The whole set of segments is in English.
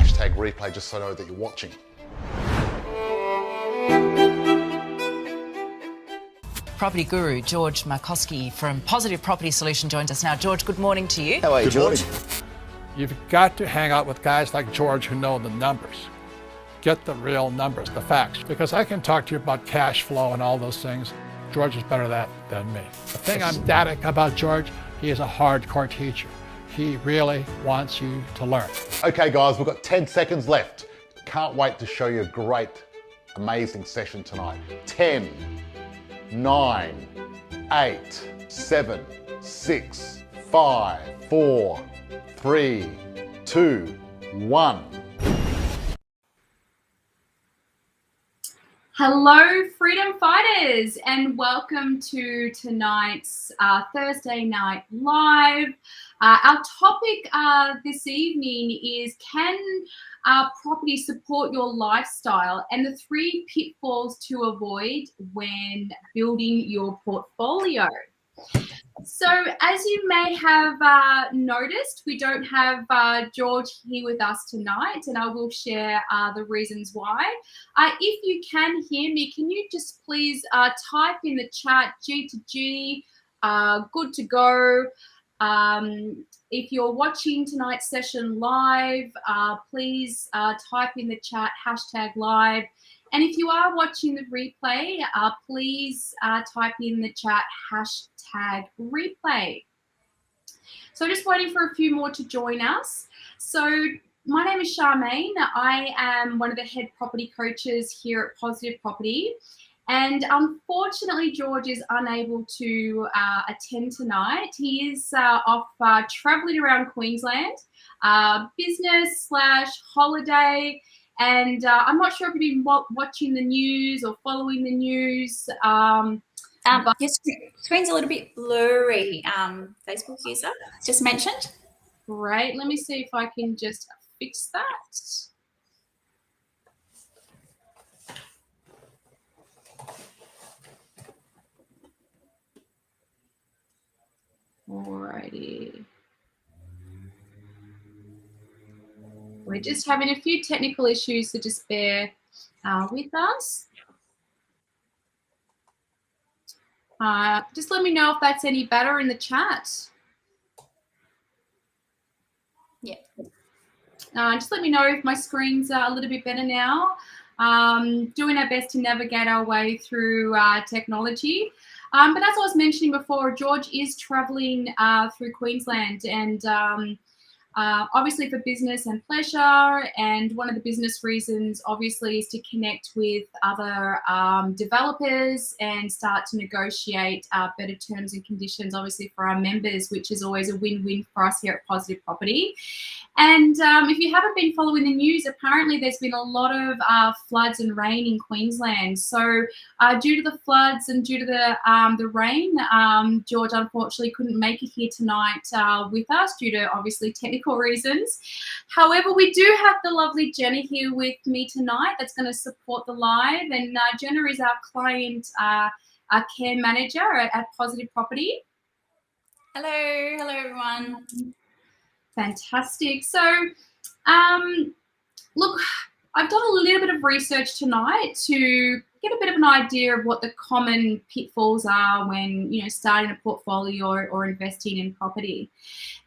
hashtag replay just so I know that you're watching. Property guru George Markowski from Positive Property Solution joins us now. George, good morning to you. How are you, George? You've got to hang out with guys like George who know the numbers. Get the real numbers, the facts. Because I can talk to you about cash flow and all those things. George is better at that than me. The thing I'm ecstatic about George, he is a hardcore teacher. He really wants you to learn. Okay guys, we've got 10 seconds left. Can't wait to show you a great, amazing session tonight. 10, 9, 8, 7, 6, 5, 4, 3, 2, 1. Hello, Freedom Fighters, and welcome to tonight's Thursday Night Live. Our topic this evening is, can property support your lifestyle, and the 3 pitfalls to avoid when building your portfolio. So as you may have noticed, we don't have George here with us tonight, and I will share the reasons why. If you can hear me, can you just please type in the chat G to G, good to go. If you're watching tonight's session live, please type in the chat hashtag live. And if you are watching the replay, please type in the chat hashtag replay. So just waiting for a few more to join us. So my name is Charmaine. I am one of the head property coaches here at Positive Property. And unfortunately, George is unable to attend tonight. He is off traveling around Queensland, business/holiday. And I'm not sure if you've been watching the news or following the news. Your screen's a little bit blurry, Facebook user, just mentioned. Great. Let me see if I can just fix that. Alrighty. We're just having a few technical issues, so just bear with us. Just let me know if that's any better in the chat. Yeah. Just let me know if my screen's a little bit better now. Doing our best to navigate our way through technology. But as I was mentioning before, George is traveling through Queensland, and obviously for business and pleasure. And one of the business reasons obviously is to connect with other developers and start to negotiate better terms and conditions, obviously for our members, which is always a win-win for us here at Positive Property. And if you haven't been following the news, apparently there's been a lot of floods and rain in Queensland. So due to the floods and due to the rain, George unfortunately couldn't make it here tonight with us due to obviously technical reasons. However, we do have the lovely Jenna here with me tonight that's going to support the live. And Jenna is our client our care manager at Positive Property. Hello everyone. Fantastic. So, look, I've done a little bit of research tonight to get a bit of an idea of what the common pitfalls are when, starting a portfolio or investing in property.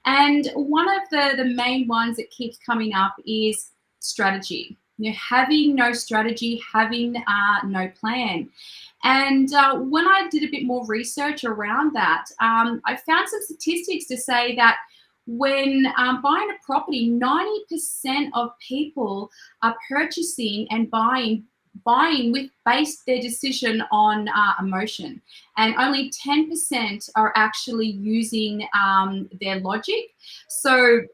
And one of the main ones that keeps coming up is strategy. Having no strategy, having no plan. And when I did a bit more research around that, I found some statistics to say that when buying a property, 90% of people are purchasing and buying based their decision on emotion, and only 10% are actually using their logic. So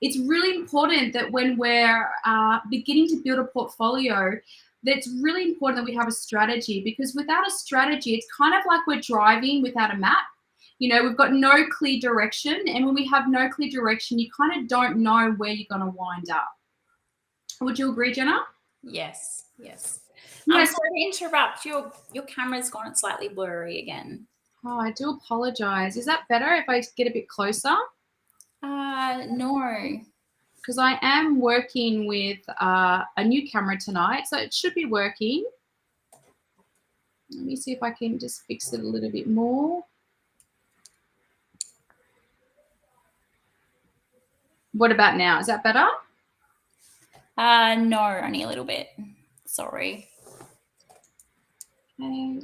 it's really important that when we're beginning to build a portfolio, that's really important that we have a strategy, because without a strategy, it's kind of like we're driving without a map. We've got no clear direction, and when we have no clear direction, you kind of don't know where you're going to wind up. Would you agree, Jenna? Yes. Yes. Sorry to interrupt. Your camera's gone slightly blurry again. Oh, I do apologize. Is that better if I get a bit closer? No. because I am working with a new camera tonight, so it should be working. Let me see if I can just fix it a little bit more. What about now? Is that better? No, only a little bit. Sorry. Okay.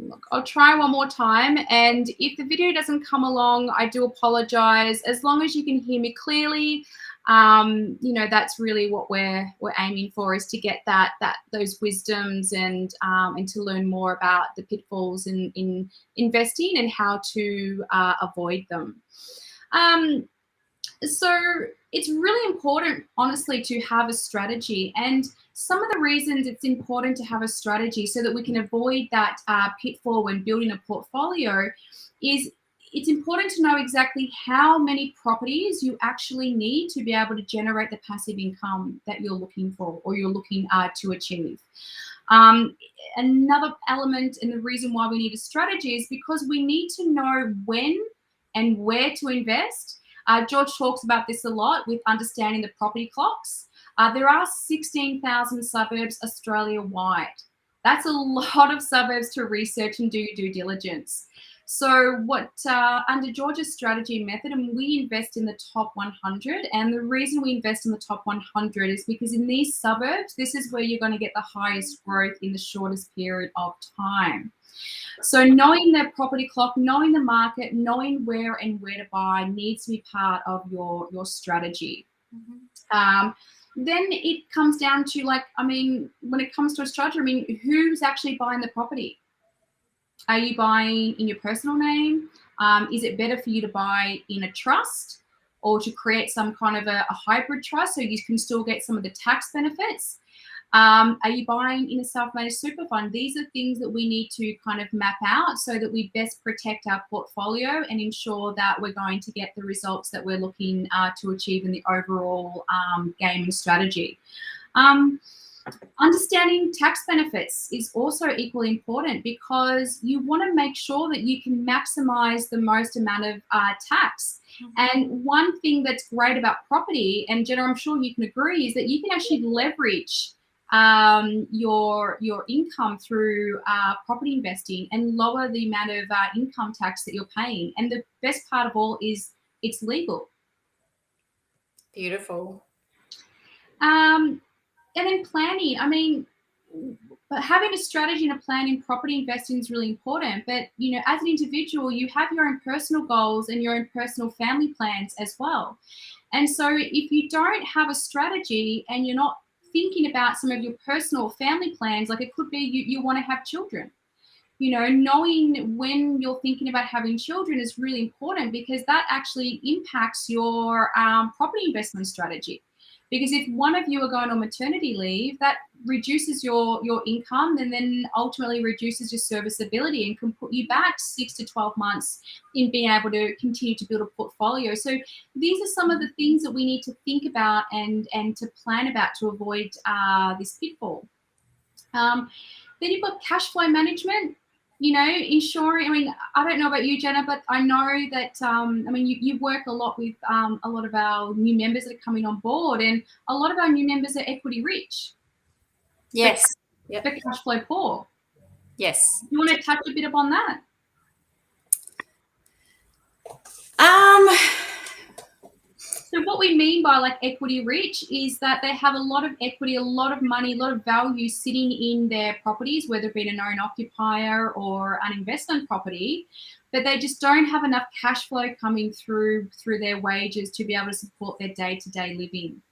Look, I'll try one more time, and if the video doesn't come along, I do apologize. As long as you can hear me clearly, you know, that's really what we're aiming for, is to get those wisdoms and to learn more about the pitfalls in investing and how to avoid them. So it's really important, honestly, to have a strategy. And some of the reasons it's important to have a strategy so that we can avoid that pitfall when building a portfolio is it's important to know exactly how many properties you actually need to be able to generate the passive income that you're looking for or you're looking to achieve. Another element and the reason why we need a strategy is because we need to know when and where to invest. George talks about this a lot with understanding the property clocks. There are 16,000 suburbs Australia-wide. That's a lot of suburbs to research and do your due diligence. So under George's strategy method, and we invest in the top 100, and the reason we invest in the top 100 is because in these suburbs, this is where you're going to get the highest growth in the shortest period of time. So knowing the property clock, knowing the market, knowing where and where to buy needs to be part of your strategy. Mm-hmm. Then it comes down to, like, I mean, when it comes to a strategy, I mean, who's actually buying the property? Are you buying in your personal name? Is it better for you to buy in a trust or to create some kind of a hybrid trust so you can still get some of the tax benefits? Are you buying in a self-managed super fund? These are things that we need to kind of map out so that we best protect our portfolio and ensure that we're going to get the results that we're looking to achieve in the overall game and strategy. Understanding tax benefits is also equally important because you want to make sure that you can maximize the most amount of tax. And one thing that's great about property, and Jenna, I'm sure you can agree, is that you can actually leverage your income through property investing and lower the amount of income tax that you're paying. And the best part of all is it's legal. Beautiful. And then planning. I mean, but having a strategy and a plan in property investing is really important. But, you know, as an individual, you have your own personal goals and your own personal family plans as well. And so if you don't have a strategy and you're not thinking about some of your personal family plans, like it could be you want to have children. You know, knowing when you're thinking about having children is really important because that actually impacts your property investment strategy. Because if one of you are going on maternity leave, that reduces your income and then ultimately reduces your serviceability and can put you back 6 to 12 months in being able to continue to build a portfolio. So these are some of the things that we need to think about and to plan about to avoid this pitfall. Then you've got cash flow management. You know, ensuring, I mean, I don't know about you, Jenna, but I know that, I mean, you work a lot with a lot of our new members that are coming on board, and a lot of our new members are equity rich. Yes. But cash flow poor. Yes. You want to touch a bit upon that? So what we mean by like equity rich is that they have a lot of equity, a lot of money, a lot of value sitting in their properties, whether it be an owner occupier or an investment property, but they just don't have enough cash flow coming through their wages to be able to support their day-to-day living.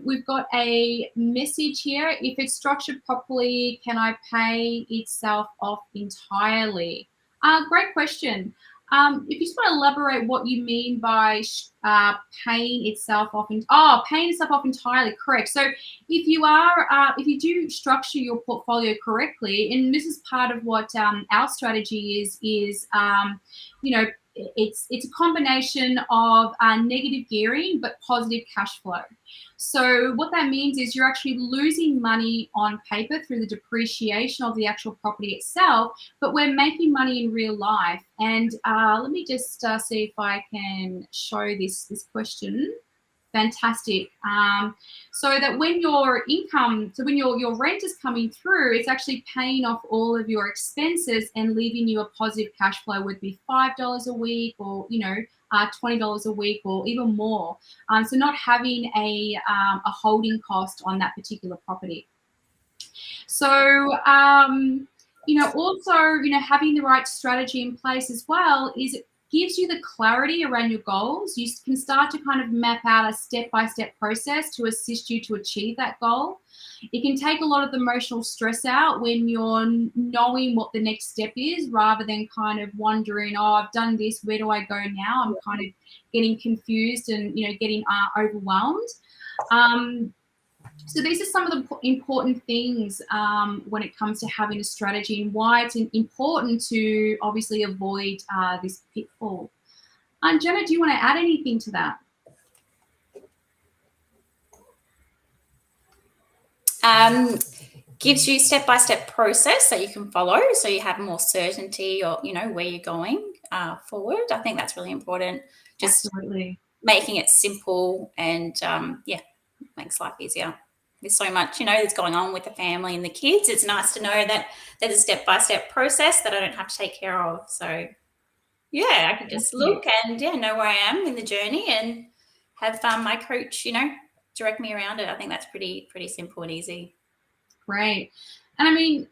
We've got a message here. If it's structured properly, can I pay itself off entirely? Great question. If you just want to elaborate what you mean by paying itself off, paying itself off entirely, correct. So if you are, if you do structure your portfolio correctly, and this is part of what our strategy is, you know, it's a combination of negative gearing but positive cash flow. So what that means is you're actually losing money on paper through the depreciation of the actual property itself, but we're making money in real life. And let me just see if I can show this question. Fantastic. So that when your income, so when your rent is coming through, it's actually paying off all of your expenses and leaving you a positive cash flow, would be $5 a week, or $20 a week, or even more. So not having a holding cost on that particular property. So also having the right strategy in place as well is it gives you the clarity around your goals. You can start to kind of map out a step-by-step process to assist you to achieve that goal. It can take a lot of the emotional stress out when you're knowing what the next step is, rather than kind of wondering, oh, I've done this, where do I go now? I'm kind of getting confused and getting overwhelmed. So these are some of the important things when it comes to having a strategy, and why it's important to obviously avoid this pitfall. Jenna, do you want to add anything to that? Gives you step-by-step process that you can follow, so you have more certainty, or where you're going forward. I think that's really important. Just Absolutely. Making it simple, and makes life easier. There's so much that's going on with the family and the kids. It's nice to know that there's a step-by-step process that I don't have to take care of. So I can just look and know where I am in the journey, and have my coach direct me around it. I think that's pretty simple and easy. Great. And I mean,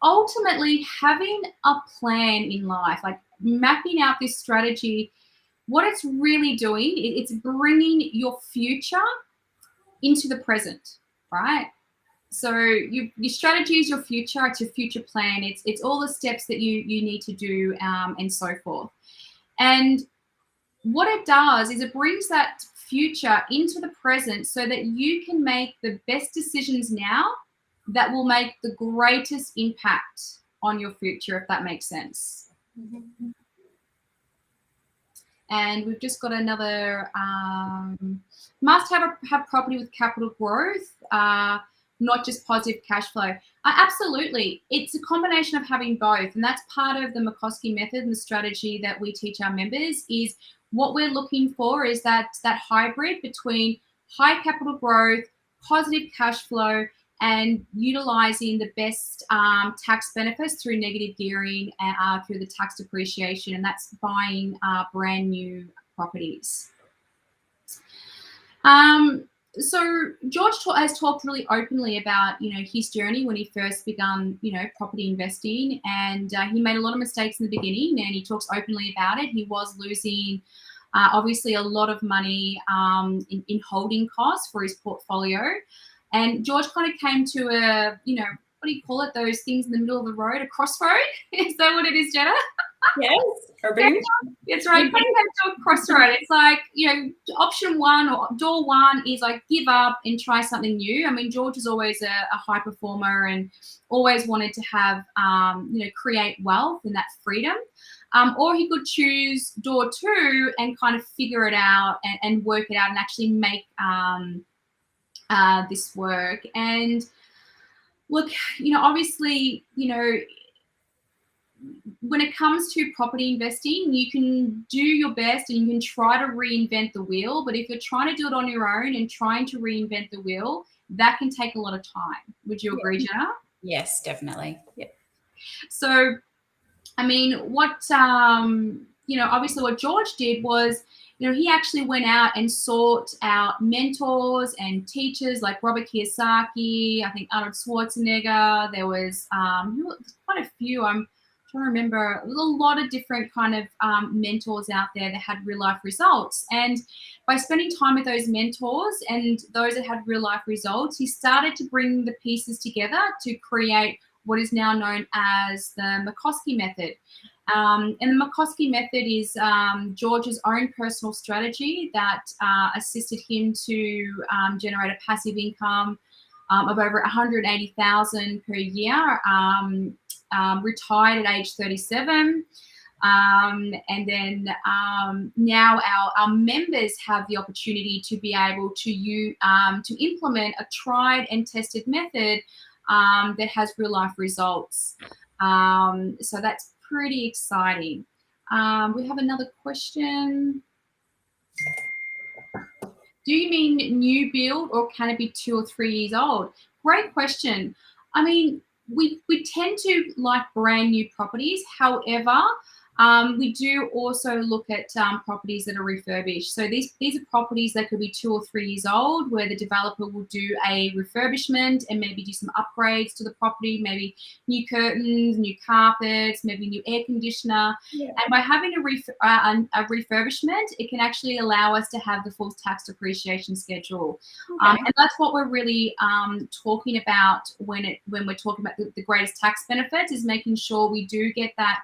ultimately, having a plan in life, like mapping out this strategy, what it's really doing, it's bringing your future into the present, right? So your strategy is your future. It's your future plan. It's all the steps that you need to do, and so forth. And what it does is it brings that future into the present, so that you can make the best decisions now that will make the greatest impact on your future, if that makes sense. Mm-hmm. And we've just got another, must have property with capital growth, not just positive cash flow. Absolutely. It's a combination of having both. And that's part of the McCoskey method and the strategy that we teach our members. Is what we're looking for is that hybrid between high capital growth, positive cash flow, and utilizing the best tax benefits through negative gearing and through the tax depreciation, and that's buying brand new properties. So George has talked really openly about his journey when he first began property investing, and he made a lot of mistakes in the beginning, and he talks openly about it. He was losing obviously a lot of money in holding costs for his portfolio. And George kind of came to a, what do you call it? Those things in the middle of the road, a crossroad? Is that what it is, Jenna? Yes. It's right. Kind of came to a crossroad. It's like, option one or door one is like give up and try something new. I mean, George is always a high performer and always wanted to have, create wealth and that freedom. Or he could choose door two and kind of figure it out and work it out and actually make this work. And look, obviously, when it comes to property investing, you can do your best and you can try to reinvent the wheel. But if you're trying to do it on your own and trying to reinvent the wheel, that can take a lot of time. Would you agree, Jenna? Yes, definitely. Yeah. So, I mean, what, obviously what George did was, he actually went out and sought out mentors and teachers like Robert Kiyosaki, I think Arnold Schwarzenegger. There was quite a few. I'm trying to remember. There was a lot of different kind of mentors out there that had real life results. And by spending time with those mentors and those that had real life results, he started to bring the pieces together to create what is now known as the McCoskey method. And the McCoskey method is George's own personal strategy that assisted him to generate a passive income of over $180,000 per year, retired at age 37. And then now our members have the opportunity to be able to implement a tried and tested method that has real life results. So that's pretty exciting. We have another question. Do you mean new build, or can it be 2 or 3 years old? Great question. I mean, we tend to like brand new properties. However, we do also look at properties that are refurbished. So these are properties that could be 2 or 3 years old, where the developer will do a refurbishment and maybe do some upgrades to the property, maybe new curtains, new carpets, maybe new air conditioner. Yeah. And by having a refurbishment, it can actually allow us to have the full tax depreciation schedule. Okay. And that's what we're really talking about when we're talking about the greatest tax benefits, is making sure we do get that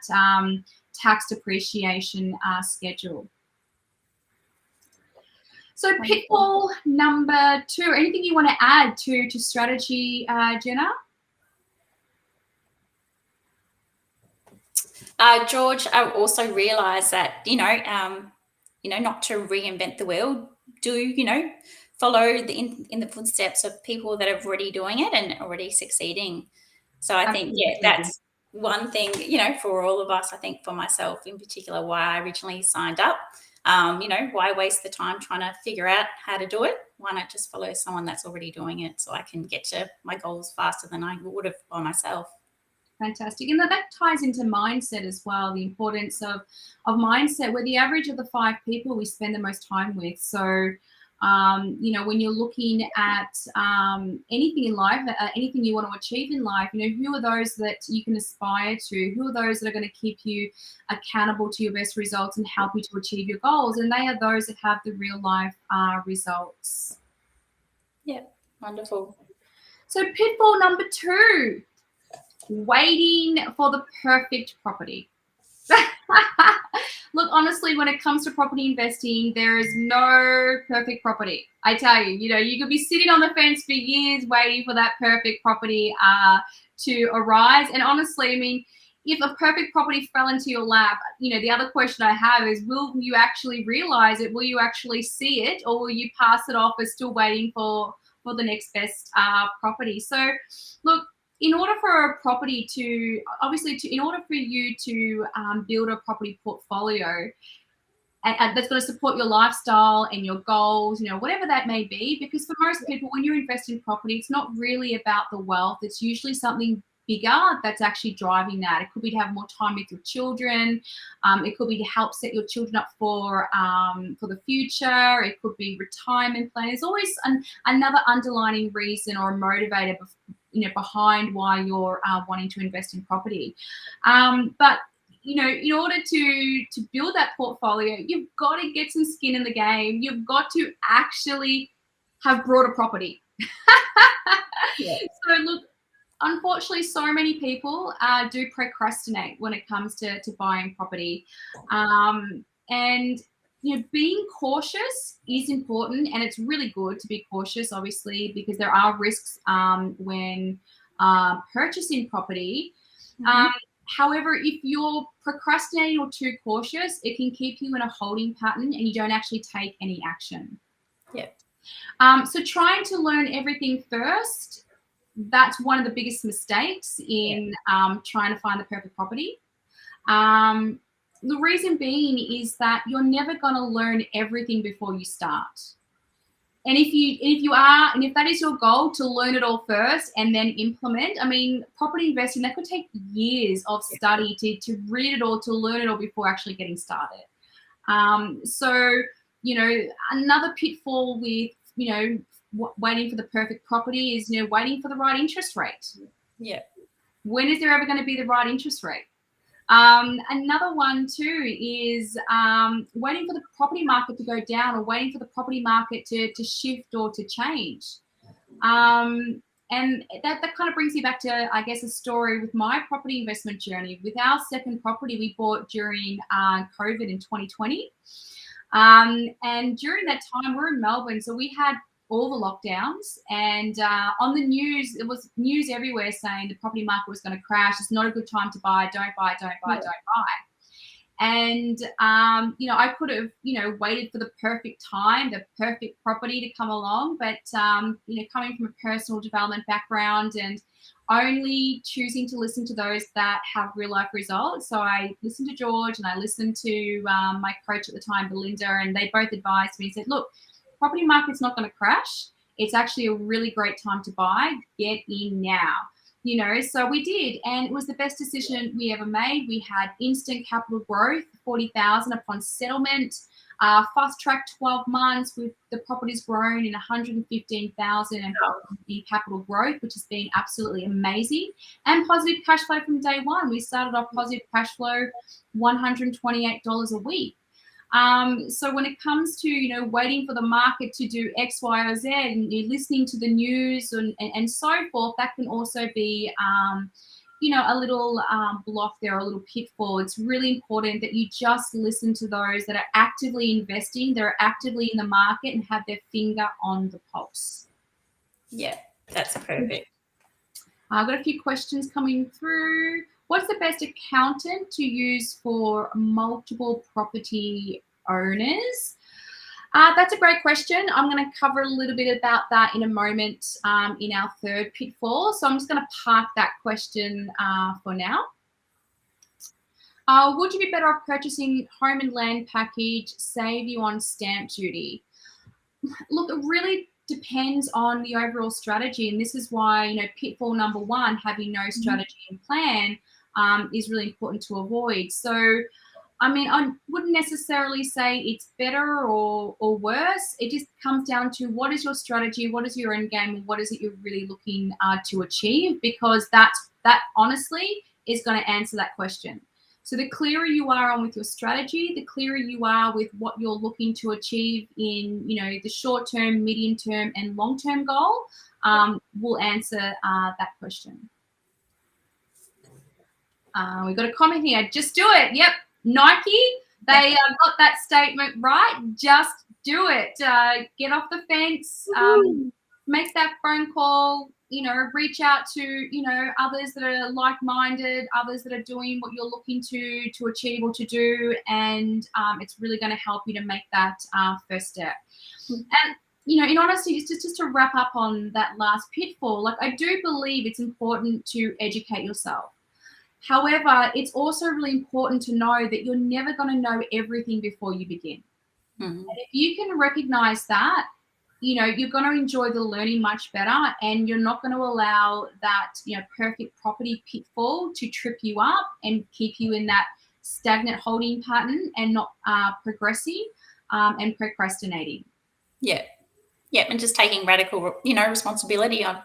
tax depreciation schedule. So pitfall number 2, anything you want to add to strategy, Jenna? George, I also realised that, not to reinvent the wheel, follow in the footsteps of people that are already doing it and already succeeding. So I think, that's one thing, for all of us. I think for myself in particular, why I originally signed up. Why waste the time trying to figure out how to do it? Why not just follow someone that's already doing it, so I can get to my goals faster than I would have by myself? Fantastic. And that ties into mindset as well, the importance of mindset. We're the average of the 5 people we spend the most time with. So, when you're looking at anything in life, anything you want to achieve in life, who are those that you can aspire to? Who are those that are going to keep you accountable to your best results and help you to achieve your goals? And they are those that have the real life results. Yeah, wonderful. So pitfall number 2, waiting for the perfect property. Look, honestly, when it comes to property investing, there is no perfect property. I tell you, you could be sitting on the fence for years waiting for that perfect property to arise. And honestly, I mean, if a perfect property fell into your lap, the other question I have is, will you actually realize it? Will you actually see it? Or will you pass it off as still waiting for the next best property? So, look, in order for a property in order for you to build a property portfolio and that's going to support your lifestyle and your goals, whatever that may be, because for most people, when you invest in property, it's not really about the wealth. It's usually something bigger that's actually driving that. It could be to have more time with your children. It could be to help set your children up for the future. It could be retirement plan. There's always another underlining reason or a motivator behind why you're wanting to invest in property. But in order to build that portfolio, you've got to get some skin in the game. You've got to actually have brought a property. Yeah. So look, unfortunately, so many people do procrastinate when it comes to buying property. And being cautious is important, and it's really good to be cautious, obviously, because there are risks when purchasing property. However, if you're procrastinating or too cautious, it can keep you in a holding pattern and you don't actually take any action. Yeah. So trying to learn everything first, that's one of the biggest mistakes in trying to find the perfect property. The reason being is that you're never going to learn everything before you start. And if that is your goal, to learn it all first and then implement, I mean, property investing, that could take years of study to read it all, to learn it all before actually getting started. So, another pitfall with, waiting for the perfect property is, waiting for the right interest rate. Yeah. When is there ever going to be the right interest rate? Another one too is waiting for the property market to go down, or waiting for the property market to shift or to change. And that kind of brings me back to, I guess, a story with my property investment journey. With our second property we bought during COVID in 2020. And during that time, we're in Melbourne, so we had all the lockdowns, and on the news, it was news everywhere saying the property market was going to crash. It's not a good time to buy. Don't buy, don't buy, don't buy. And, I could have, waited for the perfect time, the perfect property to come along. But, coming from a personal development background and only choosing to listen to those that have real life results. So I listened to George and I listened to my coach at the time, Belinda, and they both advised me and said, look, property market's not going to crash. It's actually a really great time to buy. Get in now. So we did, and it was the best decision we ever made. We had instant capital growth, 40,000 upon settlement, fast track 12 months with the properties grown in 115,000 in capital growth, which has been absolutely amazing, and positive cash flow from day one. We started off positive cash flow, $128 a week. So when it comes to, waiting for the market to do X, Y, or Z, and you're listening to the news and so forth, that can also be, a little block there, a little pitfall. It's really important that you just listen to those that are actively investing, they're actively in the market and have their finger on the pulse. Yeah, that's perfect. I've got a few questions coming through. What's the best accountant to use for multiple property owners? That's a great question. I'm going to cover a little bit about that in a moment in our third pitfall. So I'm just going to park that question for now. Would you be better off purchasing home and land package, save you on stamp duty? Look, it really depends on the overall strategy. And this is why, pitfall number one, having no strategy and plan, is really important to avoid. So, I wouldn't necessarily say it's better or worse. It just comes down to what is your strategy, what is your end game, and what is it you're really looking to achieve, because that honestly is going to answer that question. So the clearer you are on with your strategy, the clearer you are with what you're looking to achieve in, the short-term, medium-term, and long-term goal, will answer that question. We've got a comment here. Just do it. Yep. Nike, they got that statement right. Just do it. Get off the fence. Make that phone call. Reach out to, others that are like-minded, others that are doing what you're looking to achieve or to do. And it's really going to help you to make that first step. And, in honesty, just to wrap up on that last pitfall, I do believe it's important to educate yourself. However, it's also really important to know that you're never going to know everything before you begin. And if you can recognize that, you're going to enjoy the learning much better, and you're not going to allow that, perfect property pitfall to trip you up and keep you in that stagnant holding pattern and not progressing and procrastinating. Yeah. Yeah, and just taking radical, responsibility on,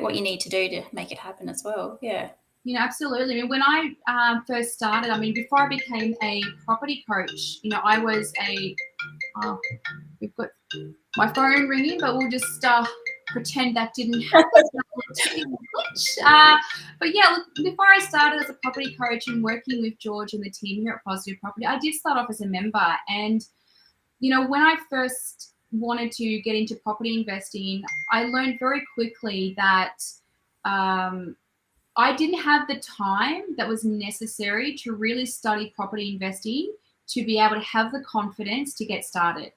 what you need to do to make it happen as well. Yeah. Absolutely. When I first started, before I became a property coach, I was we've got my phone ringing, but we'll just pretend that didn't happen. But yeah, look, before I started as a property coach and working with George and the team here at Positive Property, I did start off as a member. And, when I first wanted to get into property investing, I learned very quickly that I didn't have the time that was necessary to really study property investing to be able to have the confidence to get started.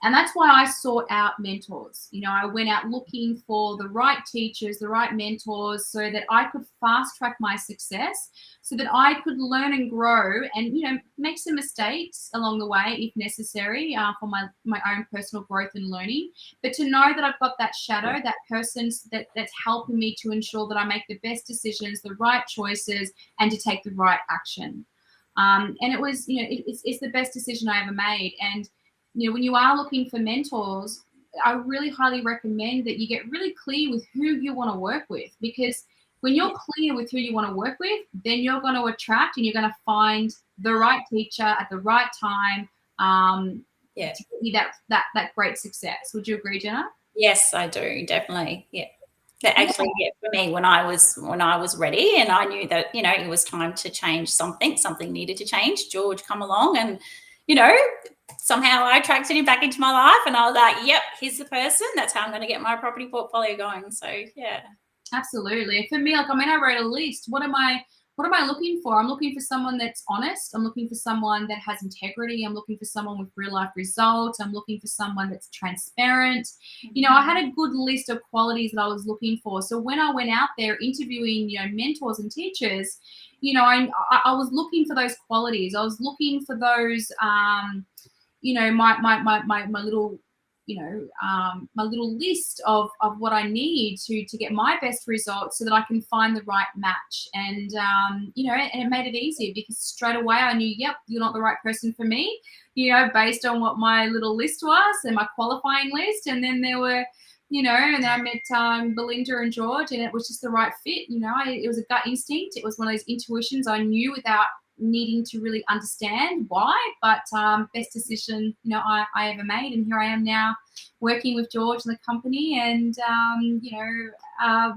And that's why I sought out mentors. I went out looking for the right teachers, the right mentors, so that I could fast track my success, so that I could learn and grow and, make some mistakes along the way if necessary for my own personal growth and learning. But to know that I've got that shadow, that person that's helping me to ensure that I make the best decisions, the right choices, and to take the right action. And it was, it's the best decision I ever made. And when you are looking for mentors, I really highly recommend that you get really clear with who you want to work with, because when you're clear with who you want to work with, then you're going to attract and you're going to find the right teacher at the right time to give you that great success. Would you agree, Jenna? Yes, I do, definitely. Yeah. That actually, for me, when I was ready and I knew that, it was time to change something needed to change, George come along and, somehow I attracted him back into my life, and I was like, yep, he's the person. That's how I'm going to get my property portfolio going. So, yeah. Absolutely. For me, I wrote a list. What are my what am I looking for? I'm looking for someone that's honest. I'm looking for someone that has integrity. I'm looking for someone with real life results. I'm looking for someone that's transparent. You know, I had a good list of qualities that I was looking for. So when I went out there interviewing, you know, mentors and teachers, you know, I was looking for those qualities. I was looking for those, you know, my little, you know, my little list of what I need to get my best results so that I can find the right match. And, you know, and it made it easier because straight away I knew, yep, you're not the right person for me, you know, based on what my little list was and my qualifying list. And then there were, you know, and then I met Belinda and George, and it was just the right fit. You know, it was a gut instinct. It was one of those intuitions I knew without needing to really understand why, but best decision, you know, I ever made. And here I am now working with George and the company, and you know,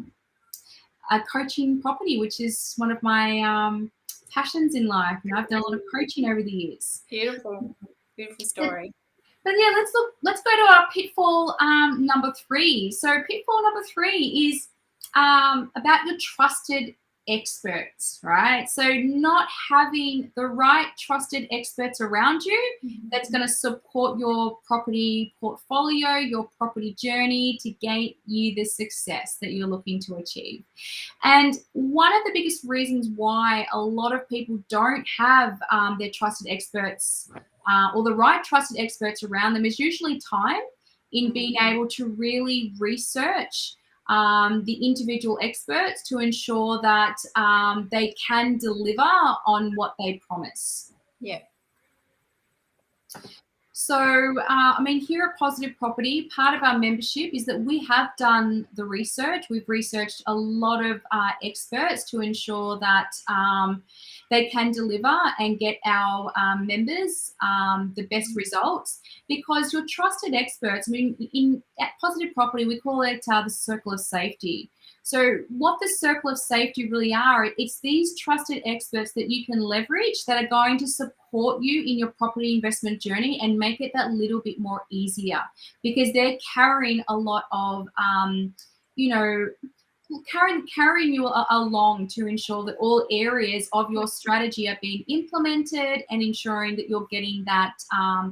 coaching property, which is one of my passions in life. You know, I've done a lot of coaching over the years. Beautiful story. But yeah, let's go to our pitfall number 3. So pitfall number 3 is about your trusted experts, right? So not having the right trusted experts around you that's going to support your property portfolio, your property journey to gain you the success that you're looking to achieve. And one of the biggest reasons why a lot of people don't have their trusted experts or the right trusted experts around them is usually time in being able to really research the individual experts to ensure that they can deliver on what they promise. Yeah. So, I mean, here at Positive Property, part of our membership is that we have done the research. We've researched a lot of experts to ensure that they can deliver and get our members the best results, because your trusted experts, I mean, at Positive Property, we call it the circle of safety. So what the circle of safety really are, it's these trusted experts that you can leverage that are going to support you in your property investment journey and make it that little bit more easier, because they're carrying a lot of, you know, carrying you along to ensure that all areas of your strategy are being implemented and ensuring that you're getting that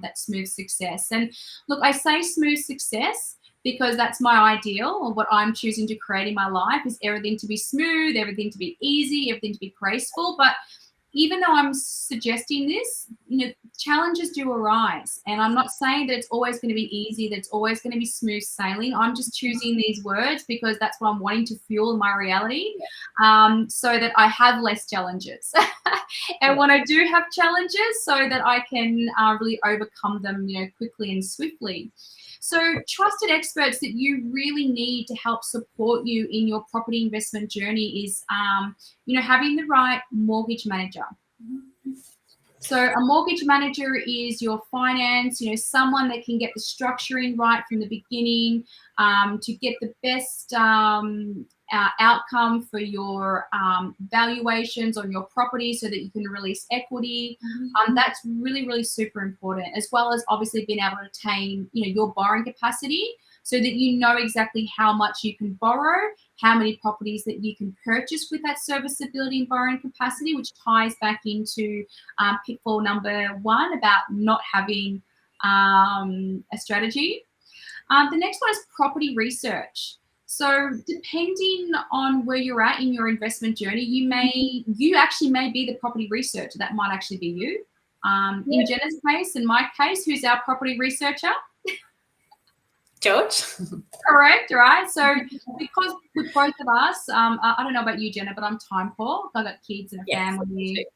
that smooth success. And look, I say smooth success because that's my ideal, or what I'm choosing to create in my life is everything to be smooth, everything to be easy, everything to be graceful. But even though I'm suggesting this, you know, challenges do arise. And I'm not saying that it's always going to be easy, that it's always going to be smooth sailing. I'm just choosing these words because that's what I'm wanting to fuel in my reality, so that I have less challenges. And when I do have challenges, so that I can really overcome them, you know, quickly and swiftly. So trusted experts that you really need to help support you in your property investment journey is, you know, having the right mortgage manager. So a mortgage manager is your finance, you know, someone that can get the structuring right from the beginning, to get the best outcome for your valuations on your property so that you can release equity. That's really, really super important, as well as obviously being able to attain, you know, your borrowing capacity so that you know exactly how much you can borrow, how many properties that you can purchase with that serviceability and borrowing capacity, which ties back into pitfall number 1 about not having a strategy. The next one is property research. So depending on where you're at in your investment journey, you actually may be the property researcher. That might actually be you. In Jenna's case, in my case, who's our property researcher? George. Correct, right? So because with both of us, I don't know about you, Jenna, but I'm time poor. I've got kids and a family.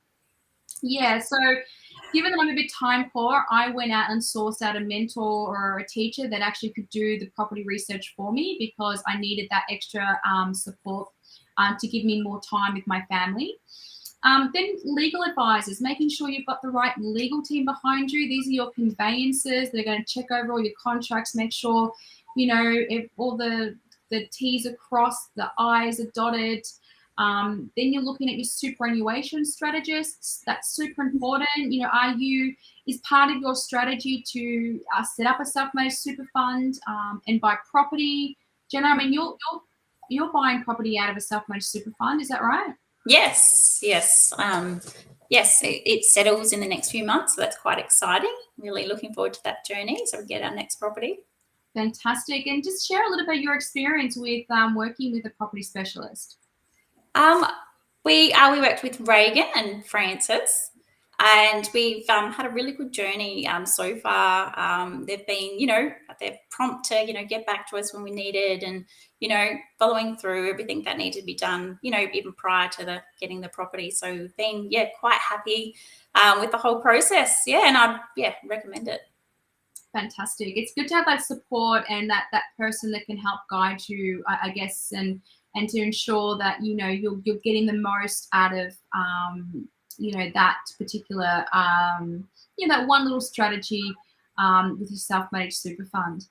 Yeah, so given that I'm a bit time poor, I went out and sourced out a mentor or a teacher that actually could do the property research for me, because I needed that extra support to give me more time with my family. Then legal advisors, making sure you've got the right legal team behind you. These are your conveyancers. They're going to check over all your contracts, make sure, you know, if all the T's are crossed, the I's are dotted. Then you're looking at your superannuation strategists. That's super important. You know, is part of your strategy to set up a self-managed super fund and buy property? Jenna, I mean, you're buying property out of a self-managed super fund, is that right? Yes, yes. Yes, it settles in the next few months, so that's quite exciting. Really looking forward to that journey. So we get our next property. Fantastic. And just share a little bit your experience with working with a property specialist. We worked with Reagan and Francis, and we've had a really good journey so far. They've been, they're prompt to, get back to us when we needed, and following through everything that needed to be done, even prior to getting the property. So we've been, quite happy with the whole process. Yeah, and I'd recommend it. Fantastic. It's good to have that support and that person that can help guide you, I guess, and to ensure that you're getting the most out of that particular that one little strategy with your self-managed super fund.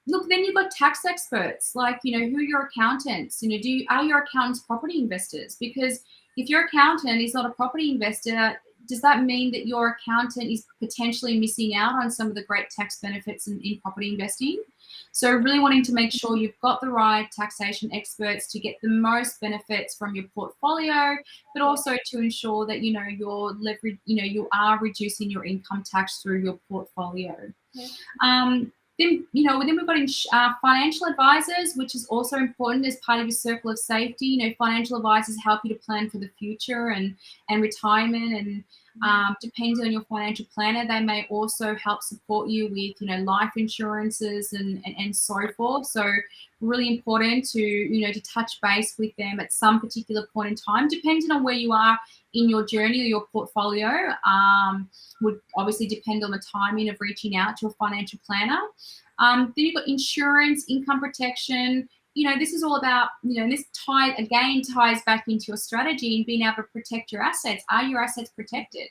Look, then you've got tax experts, like who are your accountants? Are your accountants property investors? Because if your accountant is not a property investor, does that mean that your accountant is potentially missing out on some of the great tax benefits in property investing? So really wanting to make sure you've got the right taxation experts to get the most benefits from your portfolio, but also to ensure that you're leverage, you are reducing your income tax through your portfolio. Yeah. Then we've got financial advisors, which is also important as part of your circle of safety. Financial advisors help you to plan for the future and retirement, and depending on your financial planner, they may also help support you with life insurances and so forth. So really important to touch base with them at some particular point in time, depending on where you are in your journey or your portfolio. Would obviously depend on the timing of reaching out to a financial planner. Then you've got insurance, income protection. This is all about, this ties back into your strategy and being able to protect your assets. Are your assets protected?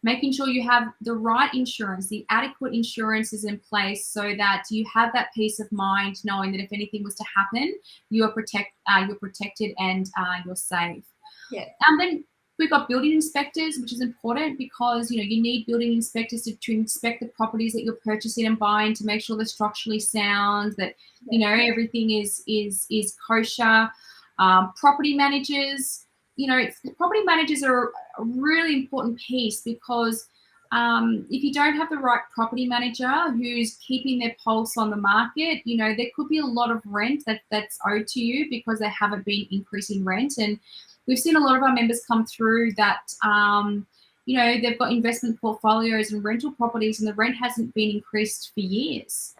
Making sure you have the right insurance, the adequate insurances in place, so that you have that peace of mind knowing that if anything was to happen, you're protected and you're safe. Yeah. And then we've got building inspectors, which is important because you need building inspectors to inspect the properties that you're purchasing and buying to make sure they're structurally sound, that everything is kosher. Property managers, property managers are a really important piece because if you don't have the right property manager who's keeping their pulse on the market, there could be a lot of rent that's owed to you because they haven't been increasing rent. And we've seen a lot of our members come through that, they've got investment portfolios and rental properties and the rent hasn't been increased for years.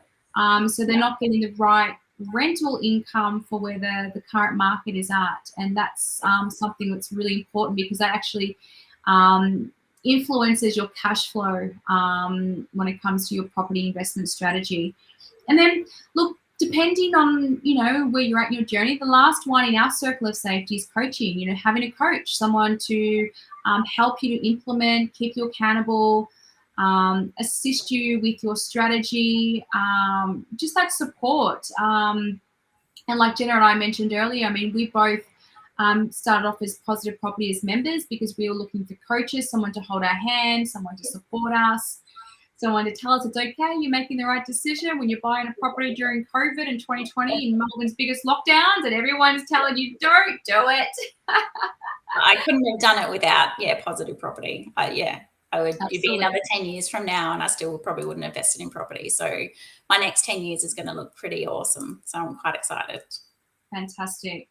So they're not getting the right rental income for where the current market is at. And that's something that's really important because that actually influences your cash flow when it comes to your property investment strategy. And then, look, depending on, where you're at in your journey, the last one in our circle of safety is coaching, having a coach, someone to help you to implement, keep you accountable, assist you with your strategy, just that support. And like Jenna and I mentioned earlier, we both started off as Positive Property as members because we were looking for coaches, someone to hold our hand, someone to support us, someone to tell us it's okay, you're making the right decision when you're buying a property during COVID in 2020 in Melbourne's biggest lockdowns and everyone's telling you, don't do it. I couldn't have done it without, Positive Property. It'd be another 10 years from now and I still probably wouldn't have invested in property. So my next 10 years is going to look pretty awesome. So I'm quite excited. Fantastic.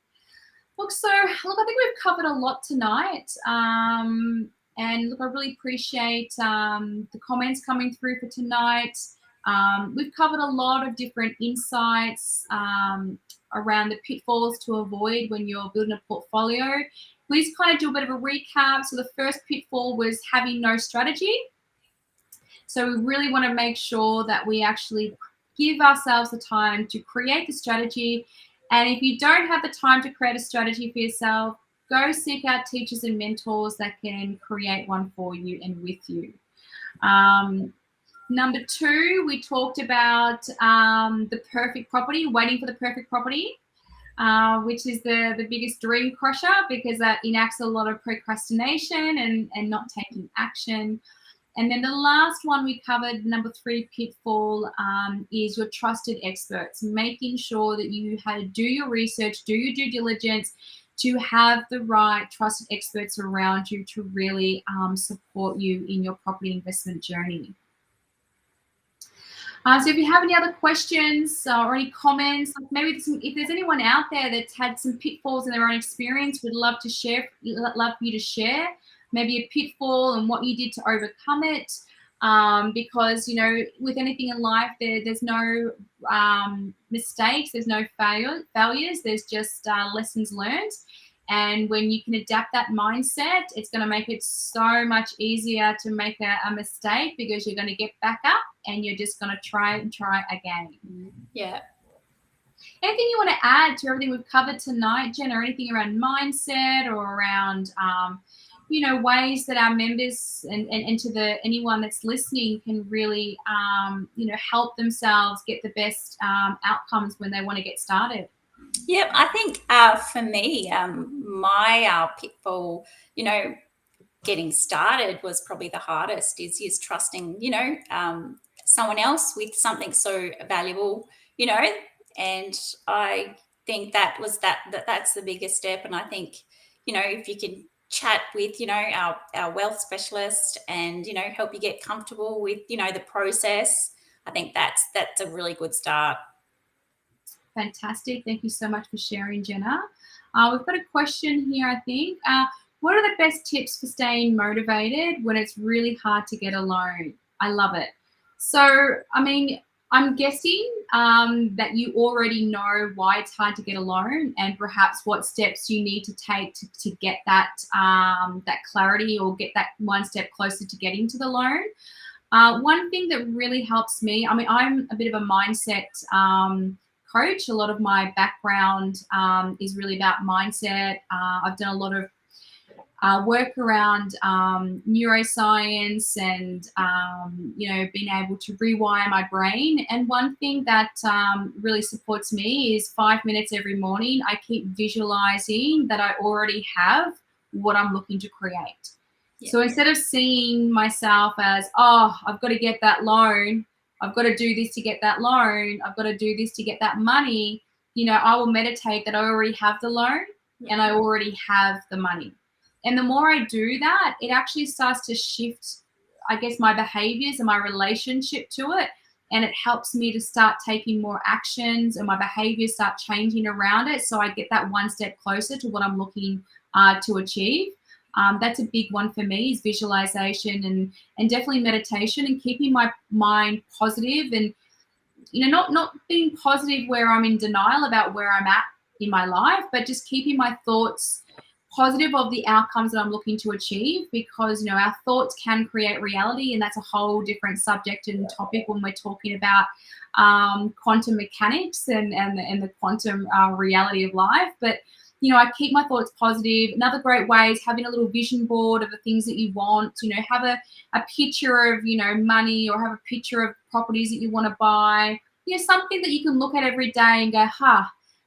Look, I think we've covered a lot tonight. And look, I really appreciate the comments coming through for tonight. We've covered a lot of different insights around the pitfalls to avoid when you're building a portfolio. Please kind of do a bit of a recap. So the first pitfall was having no strategy. So we really want to make sure that we actually give ourselves the time to create the strategy. And if you don't have the time to create a strategy for yourself, go seek out teachers and mentors that can create one for you and with you. Number two, we talked about the perfect property, waiting for the perfect property, which is the biggest dream crusher because that enacts a lot of procrastination and not taking action. And then the last one we covered, number three pitfall, is your trusted experts, making sure that you do your research, do your due diligence to have the right trusted experts around you to really support you in your property investment journey. So if you have any other questions or any comments, maybe if there's anyone out there that's had some pitfalls in their own experience, we'd love to share. Love for you to share maybe a pitfall and what you did to overcome it. Because with anything in life, there's no mistakes, there's no failures. There's just lessons learned. And when you can adapt that mindset, it's going to make it so much easier to make a mistake, because you're going to get back up and you're just going to try again. Yeah. Anything you want to add to everything we've covered tonight, Jen, or anything around mindset or around, ways that our members and to anyone that's listening can really, help themselves get the best outcomes when they want to get started? Yeah, I think for me, my pitfall, getting started was probably the hardest. Is trusting, someone else with something so valuable, and I think that's the biggest step. And I think, if you can chat with, our wealth specialist and, help you get comfortable with, the process, I think that's a really good start. Fantastic. Thank you so much for sharing, Jenna. We've got a question here, I think. What are the best tips for staying motivated when it's really hard to get a loan? I love it. So, I'm guessing that you already know why it's hard to get a loan and perhaps what steps you need to take to get that clarity or get that one step closer to getting to the loan. One thing that really helps me, I'm a bit of a mindset coach. A lot of my background is really about mindset. I've done a lot of work around neuroscience and, being able to rewire my brain. And one thing that really supports me is 5 minutes every morning. I keep visualizing that I already have what I'm looking to create. Yeah. So instead of seeing myself as, I've got to get that loan, I've got to do this to get that loan, I've got to do this to get that money, I will meditate that I already have the loan and I already have the money. And the more I do that, it actually starts to shift, I guess, my behaviors and my relationship to it. And it helps me to start taking more actions and my behaviors start changing around it. So I get that one step closer to what I'm looking to achieve. That's a big one for me, is visualization and definitely meditation and keeping my mind positive and, not being positive where I'm in denial about where I'm at in my life, but just keeping my thoughts positive of the outcomes that I'm looking to achieve, because, our thoughts can create reality, and that's a whole different subject and topic when we're talking about quantum mechanics and the quantum reality of life. But I keep my thoughts positive. Another great way is having a little vision board of the things that you want. Have a picture of, money, or have a picture of properties that you want to buy. Something that you can look at every day and go,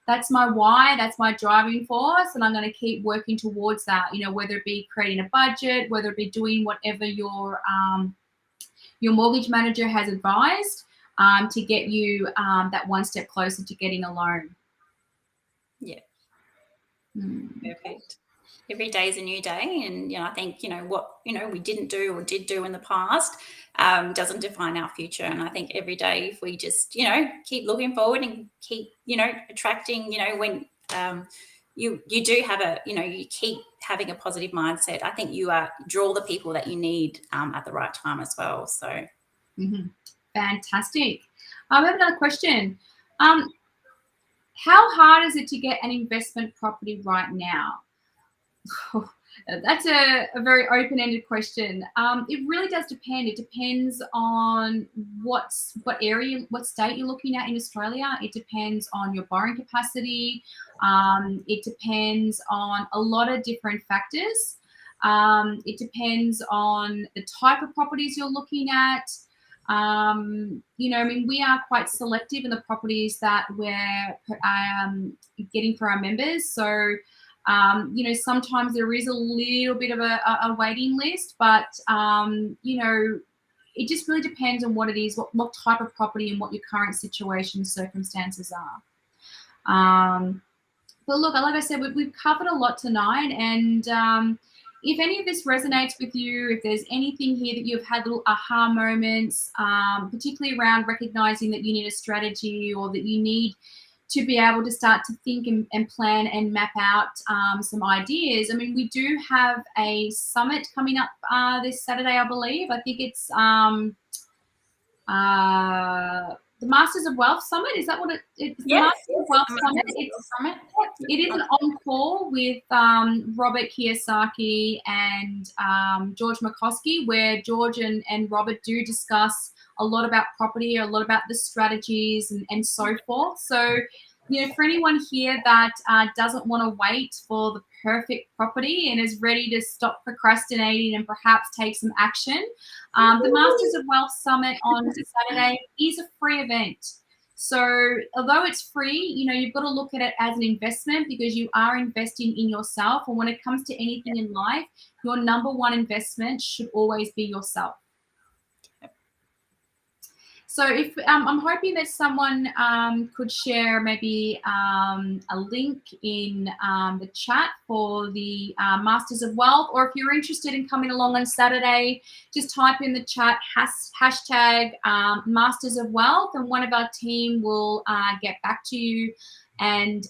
that's my why, that's my driving force, and I'm going to keep working towards that. Whether it be creating a budget, whether it be doing whatever your mortgage manager has advised to get you that one step closer to getting a loan. Yeah. Perfect. Every day is a new day, and I think what we didn't do or did do in the past doesn't define our future. And I think every day, if we just keep looking forward and keep attracting, when you do have you keep having a positive mindset, I think you draw the people that you need at the right time as well. So fantastic. I have another question. How hard is it to get an investment property right now? That's a very open-ended question. It really does depend. It depends on what area, what state you're looking at in Australia. It depends on your borrowing capacity. It depends on a lot of different factors. It depends on the type of properties you're looking at. We are quite selective in the properties that we're getting for our members. So, sometimes there is a little bit of a waiting list, but, it just really depends on what it is, what type of property and what your current situation circumstances are. But look, like I said, we've covered a lot tonight, and if any of this resonates with you, if there's anything here that you've had little aha moments, particularly around recognizing that you need a strategy or that you need to be able to start to think and plan and map out some ideas. I mean, we do have a summit coming up this Saturday, I believe. I think it's the Masters of Wealth Summit. Is that what it's the Yes, Masters of Wealth Summit? It is an encore with Robert Kiyosaki and George McCoskey, where George and Robert do discuss a lot about property, a lot about the strategies and so forth. So, you know, for anyone here that doesn't want to wait for the perfect property and is ready to stop procrastinating and perhaps take some action, the Masters of Wealth Summit on Saturday is a free event. So although it's free, you know, you've got to look at it as an investment because you are investing in yourself. And when it comes to anything in life, your number one investment should always be yourself. So if I'm hoping that someone could share maybe a link in the chat for the Masters of Wealth, or if you're interested in coming along on Saturday, just type in the chat hashtag Masters of Wealth, and one of our team will get back to you and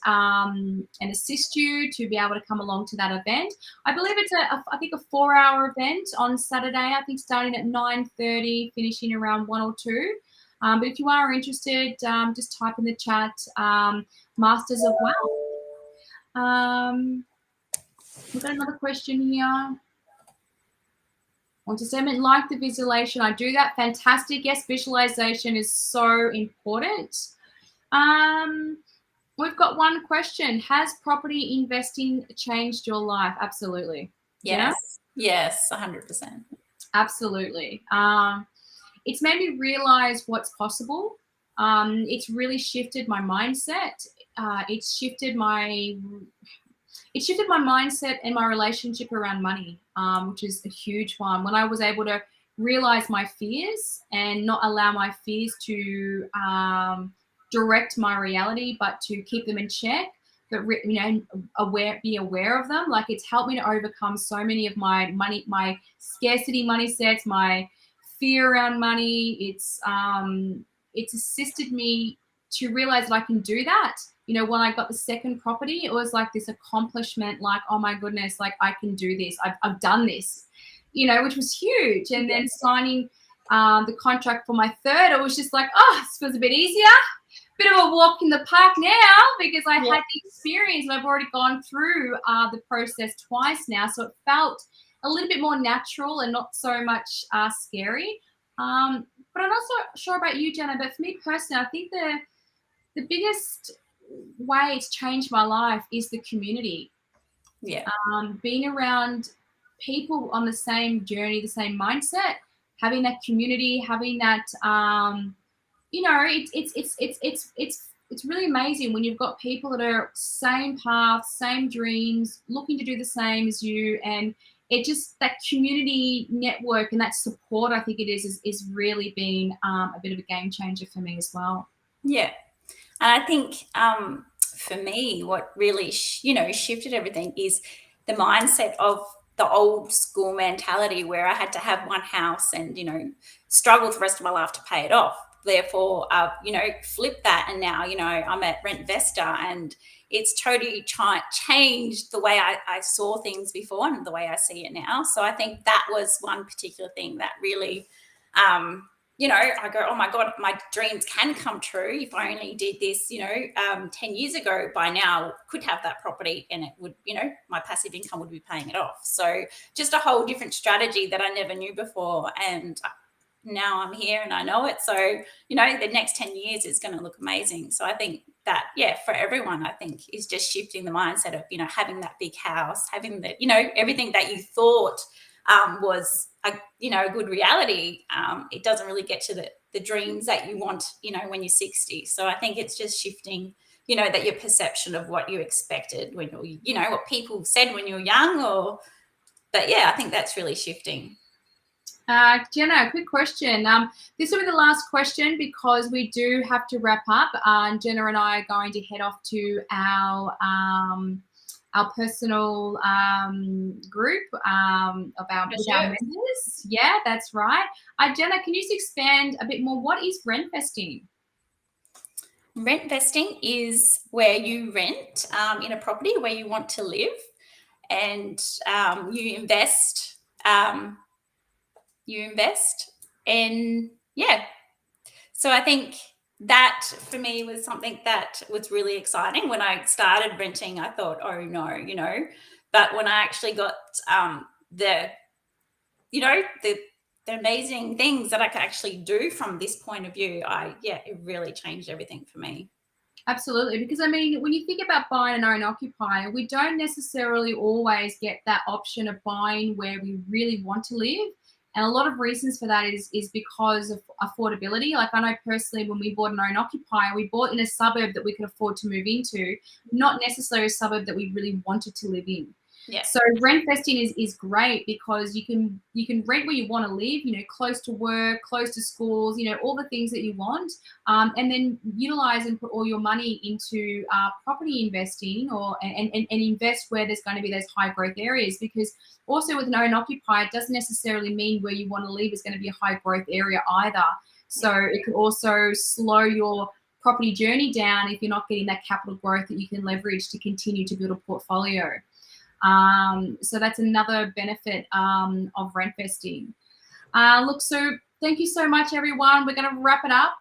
assist you to be able to come along to that event. I believe it's I think a 4-hour event on Saturday. I think starting at 9:30, finishing around 1 or 2. But if you are interested, just type in the chat Masters of Wealth. We've got another question here. Want to say, like the visualization, I do that. Fantastic. Yes, visualization is so important. We've got one question. Has property investing changed your life? Absolutely. Yes. Yeah? Yes, 100%. Absolutely. It's made me realize what's possible. It's really shifted my mindset. It's shifted my mindset and my relationship around money, which is a huge one. When I was able to realize my fears and not allow my fears to direct my reality, but to keep them in check, but be aware of them. Like, it's helped me to overcome so many of my scarcity money sets, my fear around money. It's assisted me to realize that I can do that. You know, when I got the second property, it was like this accomplishment, like, oh my goodness, like, I can do this. I've done this, you know, which was huge. And then signing the contract for my third, it was just like, oh, this feels a bit easier. Bit of a walk in the park now because I had the experience and I've already gone through the process twice now. So it felt a little bit more natural and not so much scary. But I'm not so sure about you, Jenna, but for me personally, I think the biggest way it's changed my life is the community. Yeah. Being around people on the same journey, the same mindset, having that community, having that, you know, it's really amazing when you've got people that are same path, same dreams, looking to do the same as you, and it just, that community network and that support, I think it is really been a bit of a game changer for me as well. Yeah. And I think for me, what really, shifted everything is the mindset of the old school mentality where I had to have one house and, struggle the rest of my life to pay it off. Therefore, flip that. And now, I'm at Renfesting, and it's totally changed the way I saw things before and the way I see it now. So I think that was one particular thing that really, I go, oh my God, my dreams can come true. If I only did this, 10 years ago, by now could have that property and it would, my passive income would be paying it off. So just a whole different strategy that I never knew before. And now I'm here and I know it. So, the next 10 years is going to look amazing. So I think that, for everyone, I think is just shifting the mindset of, having that big house, having the, everything that you thought was a good reality. It doesn't really get to the dreams that you want, when you're 60. So I think it's just shifting, that your perception of what you expected when you're, what people said when you're young, but I think that's really shifting. Jenna, quick question. This will be the last question because we do have to wrap up. Jenna and I are going to head off to our personal group with our members. Yeah, that's right. Jenna, can you just expand a bit more? What is Renfesting? Renfesting is where you rent in a property where you want to live, and you invest. And so I think that for me was something that was really exciting. When I started renting, I thought, oh no, but when I actually got the amazing things that I could actually do from this point of view, it really changed everything for me. Absolutely, because I mean, when you think about buying an owner occupier, we don't necessarily always get that option of buying where we really want to live. And a lot of reasons for that is because of affordability. Like I know personally, when we bought an owner occupier, we bought in a suburb that we could afford to move into, not necessarily a suburb that we really wanted to live in. Yeah. So Renfesting is great because you can rent where you want to live, close to work, close to schools, all the things that you want, and then utilize and put all your money into property investing and invest where there's going to be those high growth areas. Because also with an own occupier, it doesn't necessarily mean where you want to live is going to be a high growth area either. So it could also slow your property journey down if you're not getting that capital growth that you can leverage to continue to build a portfolio. So that's another benefit of Renfesting. Look, so thank you so much, everyone. We're going to wrap it up.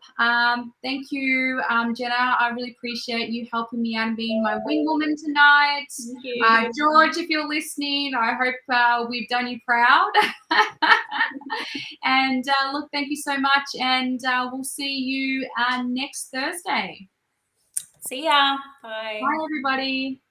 Thank you, Jenna. I really appreciate you helping me out and being my wing woman tonight. Thank you. George, if you're listening, I hope we've done you proud. And look, thank you so much. And we'll see you next Thursday. See ya. Bye. Bye, everybody.